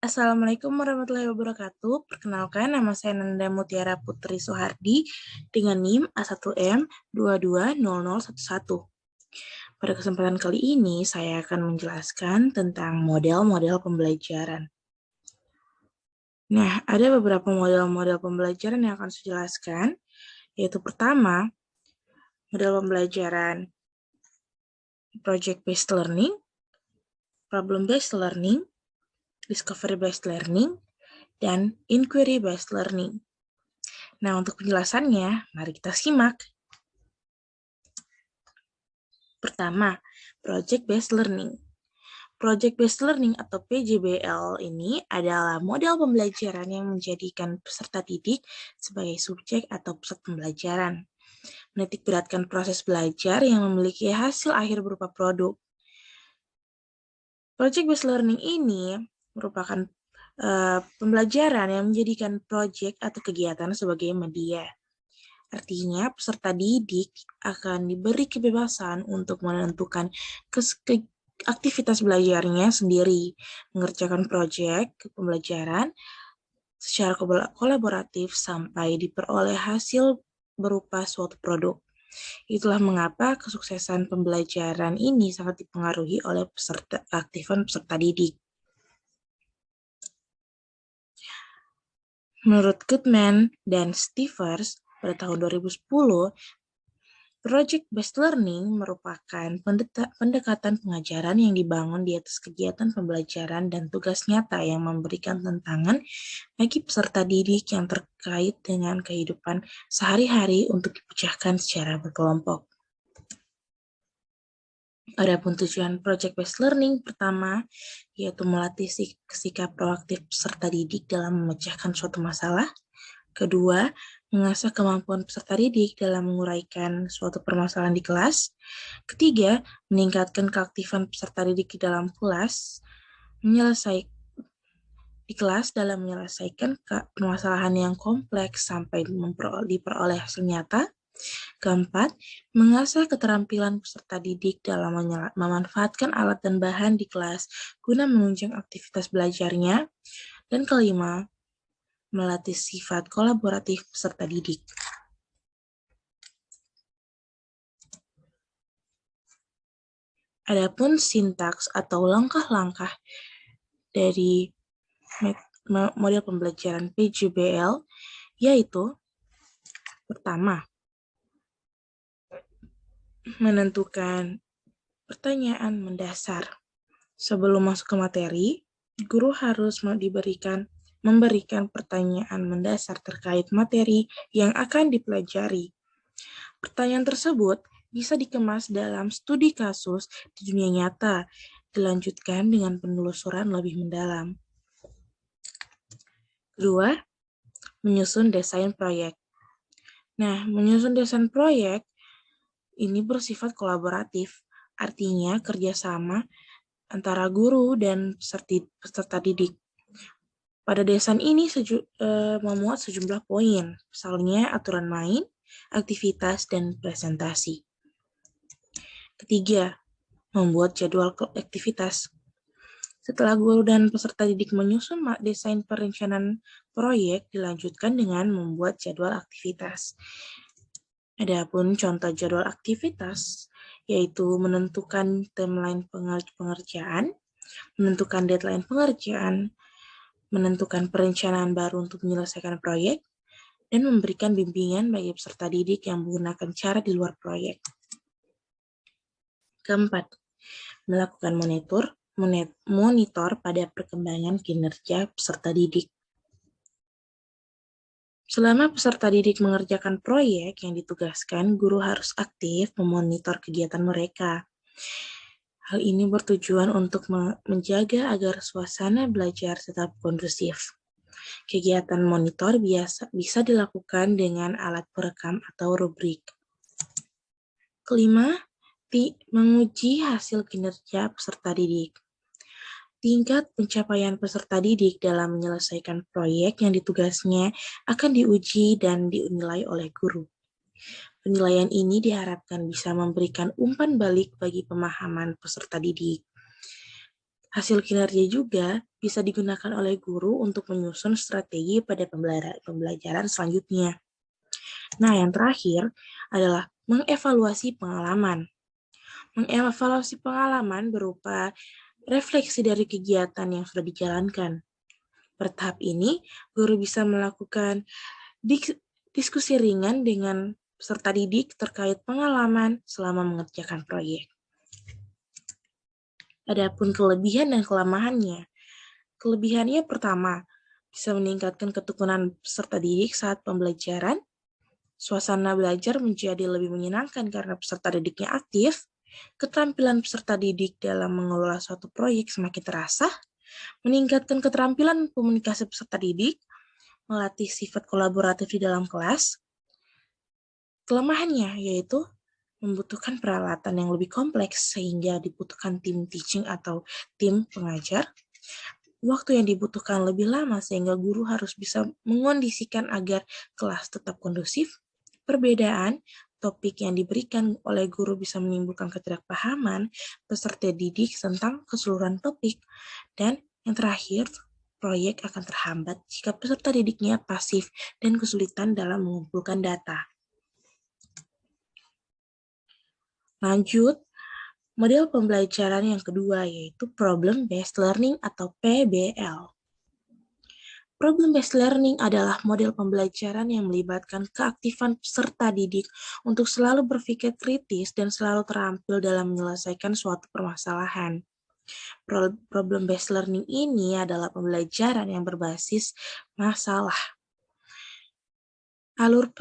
Assalamualaikum warahmatullahi wabarakatuh. Perkenalkan, nama saya Nanda Mutiara Putri Soehardi dengan NIM A1M220011. Pada kesempatan kali ini, saya akan menjelaskan tentang model-model pembelajaran. Nah, ada beberapa model-model pembelajaran yang akan saya jelaskan, yaitu pertama, model pembelajaran project-based learning, problem-based learning, discovery-based learning, dan inquiry-based learning. Nah, untuk penjelasannya, mari kita simak. Pertama, project-based learning. Project-based learning atau PJBL ini adalah model pembelajaran yang menjadikan peserta didik sebagai subjek atau pusat pembelajaran. Menitik beratkan proses belajar yang memiliki hasil akhir berupa produk. Project-based learning ini merupakan pembelajaran yang menjadikan proyek atau kegiatan sebagai media. Artinya, peserta didik akan diberi kebebasan untuk menentukan aktivitas belajarnya sendiri, mengerjakan proyek pembelajaran secara kolaboratif sampai diperoleh hasil berupa suatu produk. Itulah mengapa kesuksesan pembelajaran ini sangat dipengaruhi oleh keaktifan peserta didik. Menurut Goodman dan Stivers, pada tahun 2010, project-based learning merupakan pendekatan pengajaran yang dibangun di atas kegiatan pembelajaran dan tugas nyata yang memberikan tantangan bagi peserta didik yang terkait dengan kehidupan sehari-hari untuk dipecahkan secara berkelompok. Adapun tujuan project-based learning pertama, yaitu melatih sikap proaktif peserta didik dalam memecahkan suatu masalah. Kedua, mengasah kemampuan peserta didik dalam menguraikan suatu permasalahan di kelas. Ketiga, meningkatkan keaktifan peserta didik di dalam kelas, dalam menyelesaikan permasalahan yang kompleks sampai diperoleh hasil nyata. Keempat, mengasah keterampilan peserta didik dalam memanfaatkan alat dan bahan di kelas guna menunjang aktivitas belajarnya. Dan kelima, melatih sifat kolaboratif peserta didik. Adapun sintaks atau langkah-langkah dari model pembelajaran PJBL yaitu pertama, menentukan pertanyaan mendasar. Sebelum masuk ke materi, guru harus memberikan pertanyaan mendasar terkait materi yang akan dipelajari. Pertanyaan tersebut bisa dikemas dalam studi kasus di dunia nyata, dilanjutkan dengan penelusuran lebih mendalam. Kedua, menyusun desain proyek. Nah, menyusun desain proyek ini bersifat kolaboratif, artinya kerjasama antara guru dan peserta didik. Pada desain ini memuat sejumlah poin, misalnya aturan main, aktivitas, dan presentasi. Ketiga, membuat jadwal aktivitas. Setelah guru dan peserta didik menyusun desain perencanaan proyek, dilanjutkan dengan membuat jadwal aktivitas. Adapun contoh jadwal aktivitas, yaitu menentukan timeline pengerjaan, menentukan deadline pengerjaan, menentukan perencanaan baru untuk menyelesaikan proyek, dan memberikan bimbingan bagi peserta didik yang menggunakan cara di luar proyek. Keempat, melakukan monitor pada perkembangan kinerja peserta didik. Selama peserta didik mengerjakan proyek yang ditugaskan, guru harus aktif memonitor kegiatan mereka. Hal ini bertujuan untuk menjaga agar suasana belajar tetap kondusif. Kegiatan monitor bisa dilakukan dengan alat perekam atau rubrik. Kelima, menguji hasil kinerja peserta didik. Tingkat pencapaian peserta didik dalam menyelesaikan proyek yang ditugasnya akan diuji dan dinilai oleh guru. Penilaian ini diharapkan bisa memberikan umpan balik bagi pemahaman peserta didik. Hasil kinerja juga bisa digunakan oleh guru untuk menyusun strategi pada pembelajaran selanjutnya. Nah, yang terakhir adalah mengevaluasi pengalaman. Mengevaluasi pengalaman berupa refleksi dari kegiatan yang sudah dijalankan. Pada tahap ini, guru bisa melakukan diskusi ringan dengan peserta didik terkait pengalaman selama mengerjakan proyek. Adapun kelebihan dan kelemahannya. Kelebihannya pertama, bisa meningkatkan ketekunan peserta didik saat pembelajaran. Suasana belajar menjadi lebih menyenangkan karena peserta didiknya aktif. Keterampilan peserta didik dalam mengelola suatu proyek semakin terasa. Meningkatkan keterampilan komunikasi peserta didik. Melatih sifat kolaboratif di dalam kelas. Kelemahannya yaitu membutuhkan peralatan yang lebih kompleks sehingga dibutuhkan tim teaching atau tim pengajar. Waktu yang dibutuhkan lebih lama sehingga guru harus bisa mengondisikan agar kelas tetap kondusif. Perbedaan topik yang diberikan oleh guru bisa menimbulkan ketidakpahaman peserta didik tentang keseluruhan topik. Dan yang terakhir, proyek akan terhambat jika peserta didiknya pasif dan kesulitan dalam mengumpulkan data. Lanjut, model pembelajaran yang kedua yaitu Problem Based Learning atau PBL. Problem Based Learning adalah model pembelajaran yang melibatkan keaktifan peserta didik untuk selalu berpikir kritis dan selalu terampil dalam menyelesaikan suatu permasalahan. Problem Based Learning ini adalah pembelajaran yang berbasis masalah. Alur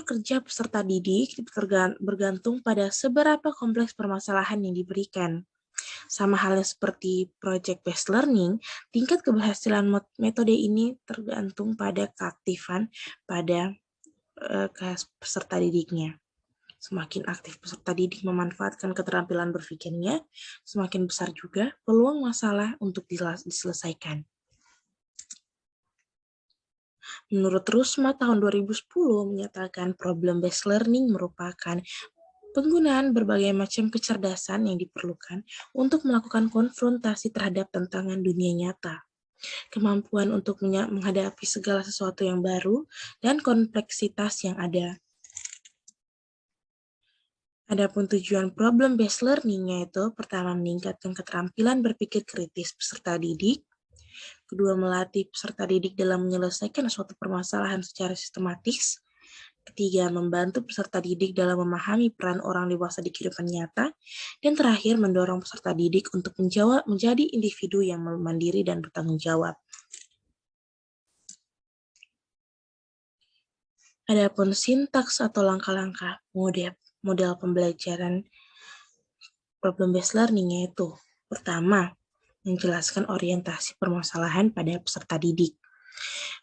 kerja peserta didik bergantung pada seberapa kompleks permasalahan yang diberikan. Sama halnya seperti project-based learning, tingkat keberhasilan metode ini tergantung pada keaktifan pada peserta didiknya. Semakin aktif peserta didik memanfaatkan keterampilan berpikirnya, semakin besar juga peluang masalah untuk diselesaikan. Menurut Rusma tahun 2010 menyatakan problem-based learning merupakan penggunaan berbagai macam kecerdasan yang diperlukan untuk melakukan konfrontasi terhadap tantangan dunia nyata. Kemampuan untuk menghadapi segala sesuatu yang baru dan kompleksitas yang ada. Adapun tujuan problem-based learning yaitu pertama meningkatkan keterampilan berpikir kritis peserta didik, kedua melatih peserta didik dalam menyelesaikan suatu permasalahan secara sistematis, ketiga membantu peserta didik dalam memahami peran orang dewasa di kehidupan nyata, dan terakhir mendorong peserta didik untuk menjadi individu yang mandiri dan bertanggung jawab. Adapun sintaks atau langkah-langkah model pembelajaran problem-based learning yaitu pertama, menjelaskan orientasi permasalahan pada peserta didik.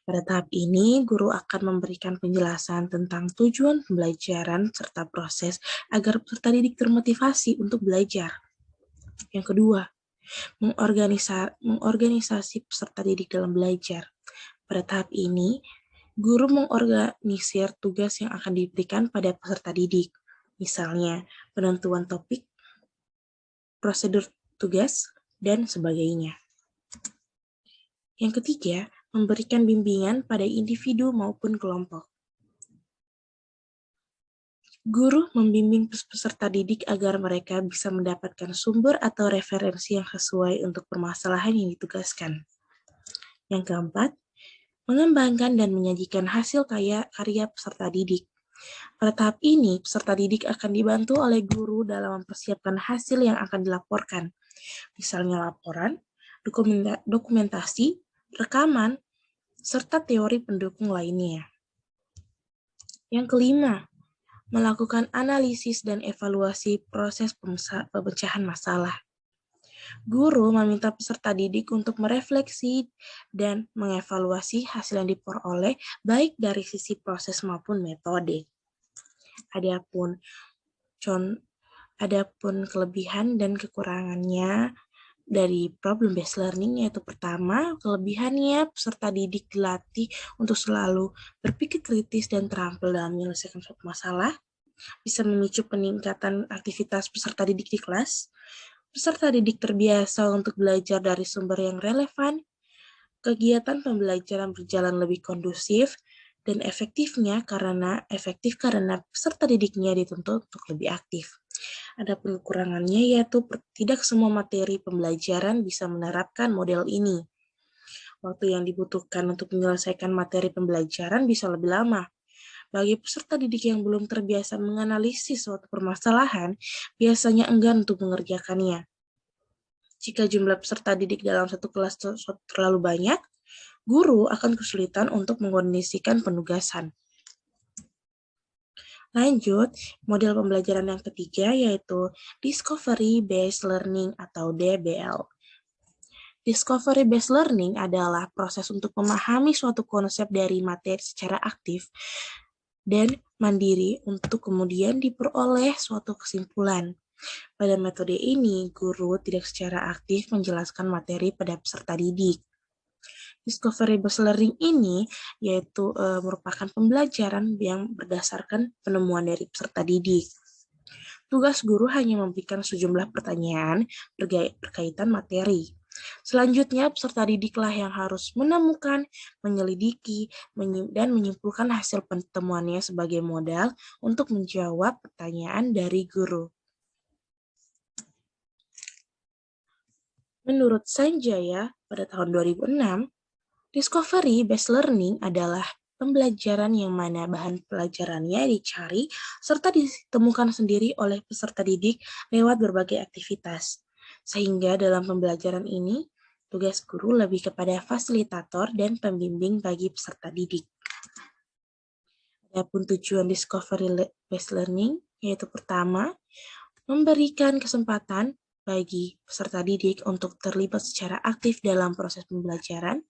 Pada tahap ini, guru akan memberikan penjelasan tentang tujuan pembelajaran serta proses agar peserta didik termotivasi untuk belajar. Yang kedua, mengorganisasi peserta didik dalam belajar. Pada tahap ini, guru mengorganisir tugas yang akan diberikan pada peserta didik. Misalnya, penentuan topik, prosedur tugas, dan sebagainya. Yang ketiga, memberikan bimbingan pada individu maupun kelompok. Guru membimbing peserta didik agar mereka bisa mendapatkan sumber atau referensi yang sesuai untuk permasalahan yang ditugaskan. Yang keempat, mengembangkan dan menyajikan hasil karya peserta didik. Pada tahap ini, peserta didik akan dibantu oleh guru dalam mempersiapkan hasil yang akan dilaporkan. Misalnya laporan, dokumentasi, rekaman, serta teori pendukung lainnya. Yang kelima, melakukan analisis dan evaluasi proses pemecahan masalah. Guru meminta peserta didik untuk merefleksi dan mengevaluasi hasil yang diperoleh baik dari sisi proses maupun metode. Adapun kelebihan dan kekurangannya dari problem-based learning yaitu pertama, kelebihannya peserta didik dilatih untuk selalu berpikir kritis dan terampil dalam menyelesaikan suatu masalah, bisa memicu peningkatan aktivitas peserta didik di kelas, Peserta didik terbiasa untuk belajar dari sumber yang relevan, kegiatan pembelajaran berjalan lebih kondusif, dan efektif karena peserta didiknya dituntut untuk lebih aktif. Ada kekurangannya yaitu tidak semua materi pembelajaran bisa menerapkan model ini. Waktu yang dibutuhkan untuk menyelesaikan materi pembelajaran bisa lebih lama. Bagi peserta didik yang belum terbiasa menganalisis suatu permasalahan, biasanya enggan untuk mengerjakannya. Jika jumlah peserta didik dalam satu kelas terlalu banyak, guru akan kesulitan untuk mengkondisikan penugasan. Lanjut, model pembelajaran yang ketiga yaitu Discovery Based Learning atau DBL. Discovery Based Learning adalah proses untuk memahami suatu konsep dari materi secara aktif dan mandiri untuk kemudian diperoleh suatu kesimpulan. Pada metode ini, guru tidak secara aktif menjelaskan materi pada peserta didik. Discovery Based Learning ini yaitu merupakan pembelajaran yang berdasarkan penemuan dari peserta didik. Tugas guru hanya memberikan sejumlah pertanyaan berkaitan materi. Selanjutnya, peserta didiklah yang harus menemukan, menyelidiki, dan menyimpulkan hasil pertemuannya sebagai modal untuk menjawab pertanyaan dari guru. Menurut Sanjaya, pada tahun 2006, Discovery Based Learning adalah pembelajaran yang mana bahan pelajarannya dicari serta ditemukan sendiri oleh peserta didik lewat berbagai aktivitas. Sehingga dalam pembelajaran ini, tugas guru lebih kepada fasilitator dan pembimbing bagi peserta didik. Adapun tujuan Discovery Based Learning yaitu pertama, memberikan kesempatan bagi peserta didik untuk terlibat secara aktif dalam proses pembelajaran.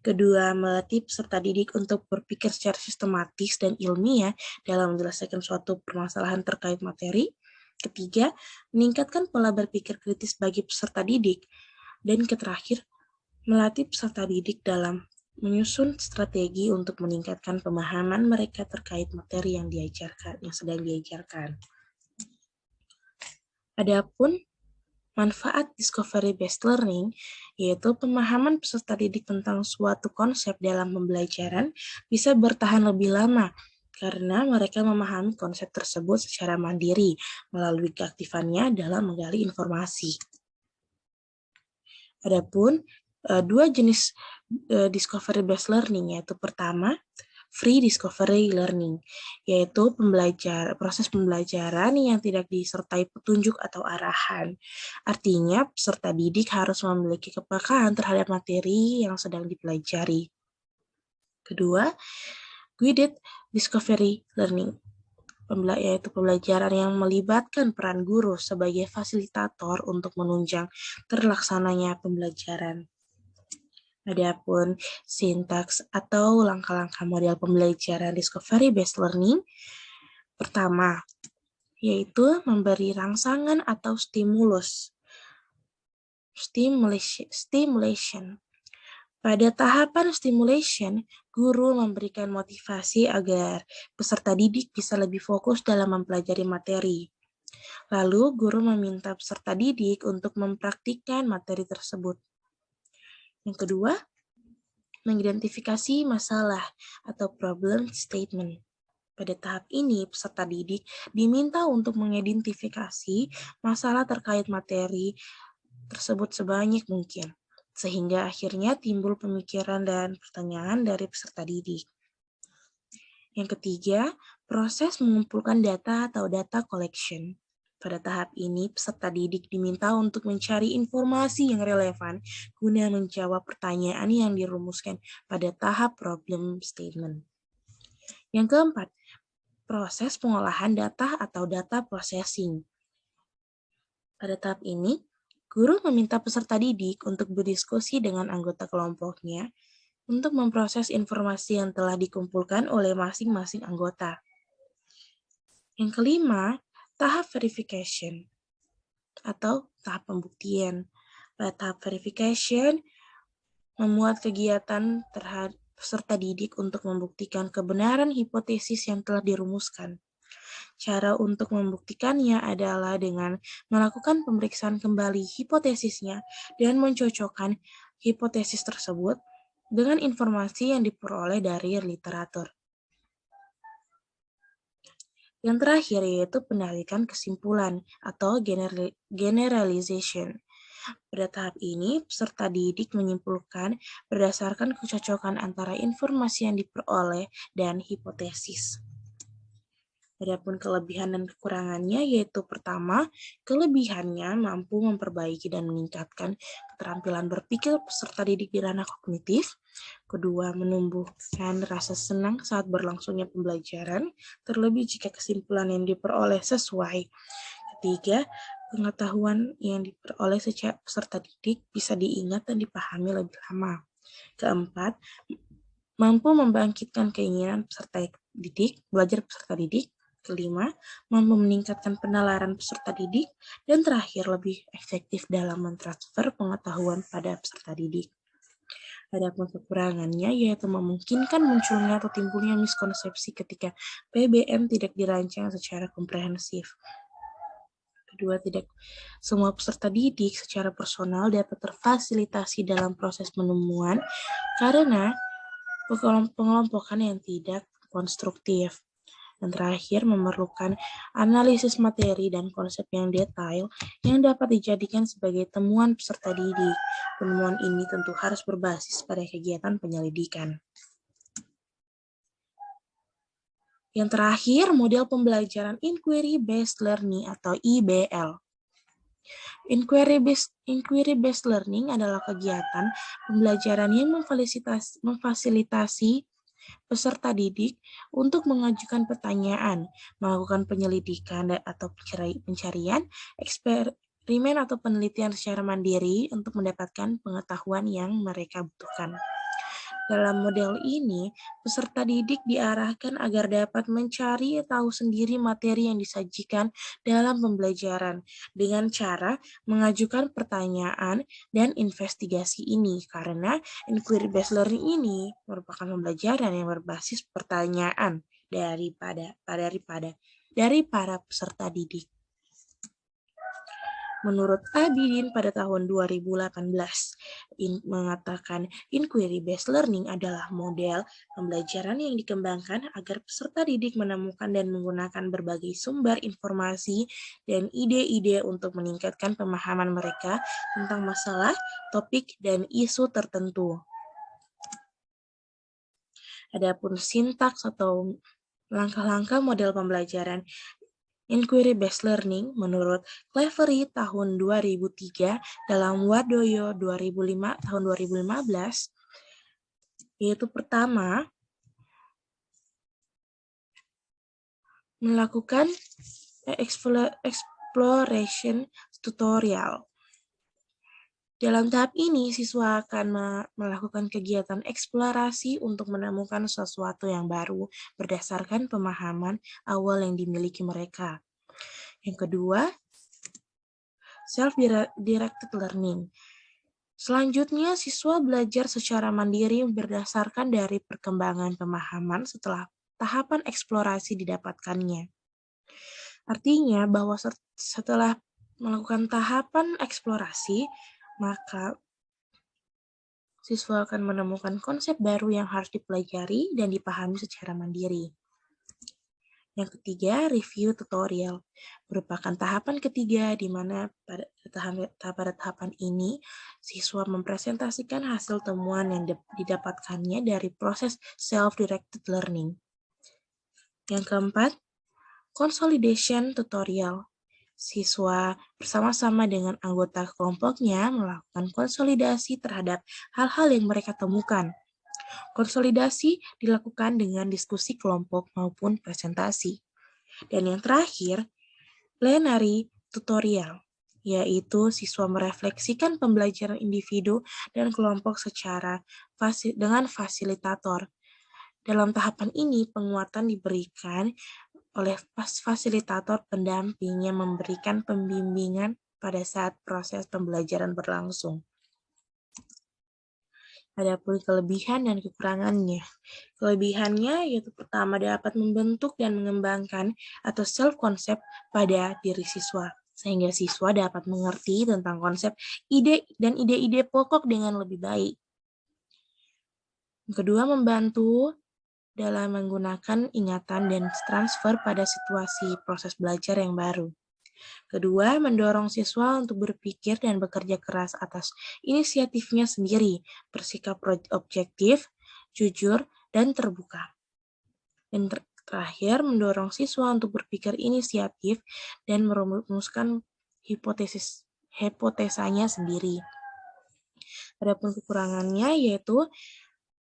Kedua, melatih peserta didik untuk berpikir secara sistematis dan ilmiah dalam menyelesaikan suatu permasalahan terkait materi. Ketiga, meningkatkan pola berpikir kritis bagi peserta didik. Dan terakhir, melatih peserta didik dalam menyusun strategi untuk meningkatkan pemahaman mereka terkait materi yang sedang diajarkan. Adapun manfaat Discovery Based Learning, yaitu pemahaman peserta didik tentang suatu konsep dalam pembelajaran bisa bertahan lebih lama karena mereka memahami konsep tersebut secara mandiri melalui keaktifannya dalam menggali informasi. Adapun dua jenis Discovery Based Learning, yaitu pertama, Free Discovery Learning, yaitu proses pembelajaran yang tidak disertai petunjuk atau arahan. Artinya, peserta didik harus memiliki kepekaan terhadap materi yang sedang dipelajari. Kedua, Guided Discovery Learning, yaitu pembelajaran yang melibatkan peran guru sebagai fasilitator untuk menunjang terlaksananya pembelajaran. Adapun sintaks atau langkah-langkah model pembelajaran Discovery Based Learning, pertama, yaitu memberi rangsangan atau stimulus. Stimulation. Pada tahapan stimulation, guru memberikan motivasi agar peserta didik bisa lebih fokus dalam mempelajari materi. Lalu, guru meminta peserta didik untuk mempraktikkan materi tersebut. Yang kedua, mengidentifikasi masalah atau problem statement. Pada tahap ini, peserta didik diminta untuk mengidentifikasi masalah terkait materi tersebut sebanyak mungkin, sehingga akhirnya timbul pemikiran dan pertanyaan dari peserta didik. Yang ketiga, proses mengumpulkan data atau data collection. Pada tahap ini, peserta didik diminta untuk mencari informasi yang relevan guna menjawab pertanyaan yang dirumuskan pada tahap problem statement. Yang keempat, proses pengolahan data atau data processing. Pada tahap ini, guru meminta peserta didik untuk berdiskusi dengan anggota kelompoknya untuk memproses informasi yang telah dikumpulkan oleh masing-masing anggota. Yang kelima, tahap verification atau tahap pembuktian. Pada tahap verification, memuat kegiatan terhadap peserta didik untuk membuktikan kebenaran hipotesis yang telah dirumuskan. Cara untuk membuktikannya adalah dengan melakukan pemeriksaan kembali hipotesisnya dan mencocokkan hipotesis tersebut dengan informasi yang diperoleh dari literatur. Yang terakhir yaitu penarikan kesimpulan atau generalization. Pada tahap ini, peserta didik menyimpulkan berdasarkan kecocokan antara informasi yang diperoleh dan hipotesis. Adapun kelebihan dan kekurangannya yaitu pertama, kelebihannya mampu memperbaiki dan meningkatkan keterampilan berpikir peserta didik di ranah kognitif. Kedua, menumbuhkan rasa senang saat berlangsungnya pembelajaran, terlebih jika kesimpulan yang diperoleh sesuai. Ketiga, pengetahuan yang diperoleh sejak peserta didik bisa diingat dan dipahami lebih lama. Keempat, mampu membangkitkan keinginan peserta didik, belajar peserta didik. Kelima, mampu meningkatkan penalaran peserta didik. Dan terakhir, lebih efektif dalam mentransfer pengetahuan pada peserta didik. Adapun kekurangannya yaitu memungkinkan munculnya atau timbulnya miskonsepsi ketika PBM tidak dirancang secara komprehensif. Kedua, tidak semua peserta didik secara personal dapat terfasilitasi dalam proses penemuan karena pengelompokan yang tidak konstruktif. Dan terakhir, memerlukan analisis materi dan konsep yang detail yang dapat dijadikan sebagai temuan peserta didik. Penemuan ini tentu harus berbasis pada kegiatan penyelidikan. Yang terakhir, model pembelajaran Inquiry Based Learning atau IBL. Inquiry Based Learning adalah kegiatan pembelajaran yang memfasilitasi peserta didik untuk mengajukan pertanyaan, melakukan penyelidikan atau pencarian, eksperimen atau penelitian secara mandiri untuk mendapatkan pengetahuan yang mereka butuhkan. Dalam model ini, peserta didik diarahkan agar dapat mencari tahu sendiri materi yang disajikan dalam pembelajaran dengan cara mengajukan pertanyaan dan investigasi ini, karena inquiry based learning ini merupakan pembelajaran yang berbasis pertanyaan dari para peserta didik. Menurut Abidin pada tahun 2018 mengatakan inquiry based learning adalah model pembelajaran yang dikembangkan agar peserta didik menemukan dan menggunakan berbagai sumber informasi dan ide-ide untuk meningkatkan pemahaman mereka tentang masalah, topik, dan isu tertentu. Adapun sintaks atau langkah-langkah model pembelajaran Inquiry Based Learning menurut Clevery tahun 2003 dalam Wadoyo 2005 tahun 2015 yaitu pertama melakukan exploration tutorial. Dalam tahap ini, siswa akan melakukan kegiatan eksplorasi untuk menemukan sesuatu yang baru berdasarkan pemahaman awal yang dimiliki mereka. Yang kedua, self-directed learning. Selanjutnya, siswa belajar secara mandiri berdasarkan dari perkembangan pemahaman setelah tahapan eksplorasi didapatkannya. Artinya bahwa setelah melakukan tahapan eksplorasi, maka siswa akan menemukan konsep baru yang harus dipelajari dan dipahami secara mandiri. Yang ketiga, review tutorial. Merupakan tahapan ketiga di mana pada tahapan ini, siswa mempresentasikan hasil temuan yang didapatkannya dari proses self-directed learning. Yang keempat, consolidation tutorial. Siswa bersama-sama dengan anggota kelompoknya melakukan konsolidasi terhadap hal-hal yang mereka temukan. Konsolidasi dilakukan dengan diskusi kelompok maupun presentasi. Dan yang terakhir, plenary tutorial, yaitu siswa merefleksikan pembelajaran individu dan kelompok dengan fasilitator. Dalam tahapan ini, penguatan diberikan oleh fasilitator pendamping yang memberikan pembimbingan pada saat proses pembelajaran berlangsung. Adapun kelebihan dan kekurangannya. Kelebihannya yaitu pertama dapat membentuk dan mengembangkan atau self-concept pada diri siswa, sehingga siswa dapat mengerti tentang konsep, ide, dan ide-ide pokok dengan lebih baik. Yang kedua, membantu dalam menggunakan ingatan dan transfer pada situasi proses belajar yang baru. Kedua, mendorong siswa untuk berpikir dan bekerja keras atas inisiatifnya sendiri, bersikap objektif, jujur, dan terbuka. Dan terakhir, mendorong siswa untuk berpikir inisiatif dan merumuskan hipotesanya sendiri. Adapun kekurangannya yaitu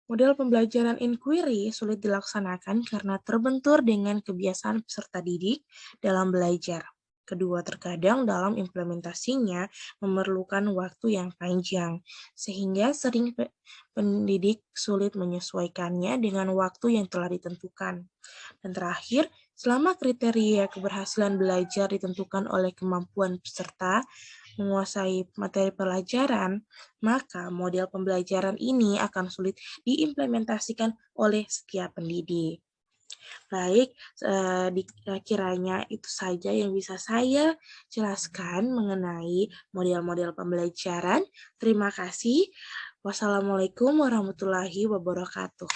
model pembelajaran inquiry sulit dilaksanakan karena terbentur dengan kebiasaan peserta didik dalam belajar. Kedua, terkadang dalam implementasinya memerlukan waktu yang panjang, sehingga sering pendidik sulit menyesuaikannya dengan waktu yang telah ditentukan. Dan terakhir, selama kriteria keberhasilan belajar ditentukan oleh kemampuan peserta menguasai materi pelajaran, maka model pembelajaran ini akan sulit diimplementasikan oleh setiap pendidik. Baik, kiranya itu saja yang bisa saya jelaskan mengenai model-model pembelajaran. Terima kasih. Wassalamualaikum warahmatullahi wabarakatuh.